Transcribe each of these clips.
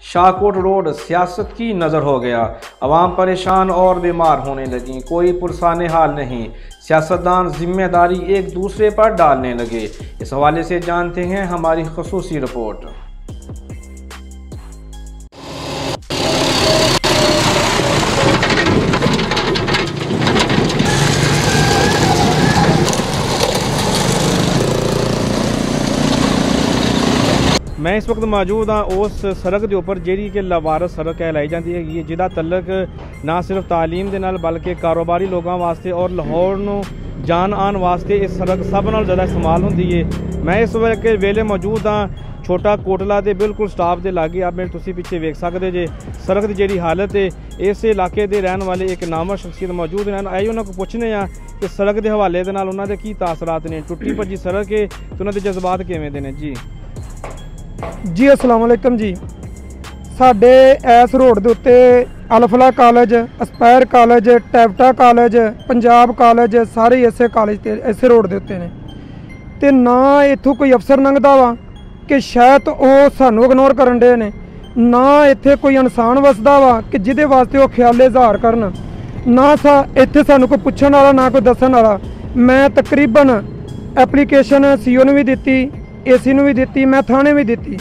Shahkot road सियासत की नज़र हो गया। अवाम परेशान और बीमार होने लगी, कोई पुरसाने हाल नहीं। सियासतदान जिम्मेदारी एक दूसरे पर डालने लगे। इस हवाले से जानते हैं हमारी ख़ुसूसी रिपोर्ट। मैं इस वक्त मौजूद हाँ उस सड़क के उपर जी कि लवारस सड़क कहलाई जाती है, जिसका तलक ना सिर्फ तालीम के नाल बल्कि कारोबारी लोगों वास्ते और लाहौर नूं जान आन वास्ते इस सड़क सब नाल ज़्यादा इस्तेमाल होंदी है। मैं इस वेले मौजूद हाँ छोटा कोटला के बिल्कुल स्टाफ के लागे। आप मेरे तुसी पीछे वेख सकते जे सड़क की जी हालत है। इस इलाके के रहने वाले एक नामवर शख्सियत मौजूद हैं, आइए उन्होंने को पूछने कि सड़क के हवाले के नाल उन्होंने की तासरात ने, टुटी भजी सड़क है तो उन्होंने जज्बात किवें दे ने जी। अस्सलाम वालेकुम जी। साडे इस रोड के उत्ते अलफला कॉलेज, अस्पायर कॉलेज, टैबटा कॉलेज, पंजाब कॉलेज सारे इस कॉलेज इस रोड के उत्ते ने ते ना इत्थों कोई अफसर लंघदा वा कि शायद वो सानू इग्नोर करन डे ने, ना इत्थे कोई इंसान वसदा वा कि जिहदे वास्ते वो ख्याले इज़हार करन, ना इत्थे सानू कोई पुछण वाला ना कोई दस्सण वाला। मैं तकरीबन एप्लीकेशन सीओ ने भी दित्ती, एसी नूं भी दित्ती, मैं थाने भी दित्ती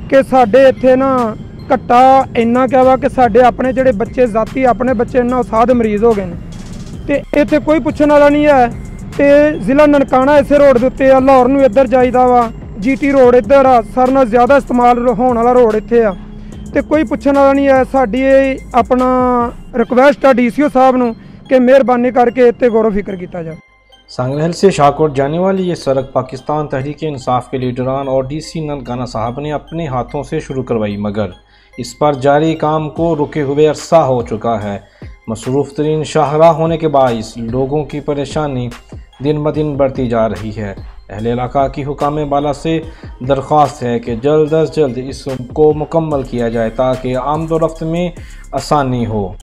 कि साडे इत्थे ना घट्टा इन्ना क्या वा कि साडे अपने जिहड़े बच्चे जाती अपने बच्चे इन्ना उसाद मरीज़ हो गए हैं ते इत्थे कोई पुछण वाला नहीं है। ते जिला ननकाना इस रोड के उत्ते लाहौर नूं इधर जाईदा वा, GT रोड इधर आ, सारे नाल ज़्यादा इस्तेमाल होने वाला रोड इत्थे आ ते कोई पुछण वाला नहीं है। साडी अपना रिक्वेस्ट है DCO साहब नूं कि मेहरबानी करके इत्ते गौर फिक्र किया जाए। सांगरहल से शाहकोट जाने वाली ये सड़क पाकिस्तान तहरीक इंसाफ के लीडरान और DC ननकाना साहब ने अपने हाथों से शुरू करवाई, मगर इस पर जारी काम को रुके हुए अरसा हो चुका है। मसरूफ़ तरीन शाहराह होने के बाइस लोगों की परेशानी दिन ब दिन बढ़ती जा रही है। अहले इलाका की हुकाम बाला से दरख्वास्त है कि जल्द अज जल्द इसको मुकम्मल किया जाए ताकि आमदोरफ्त में आसानी हो।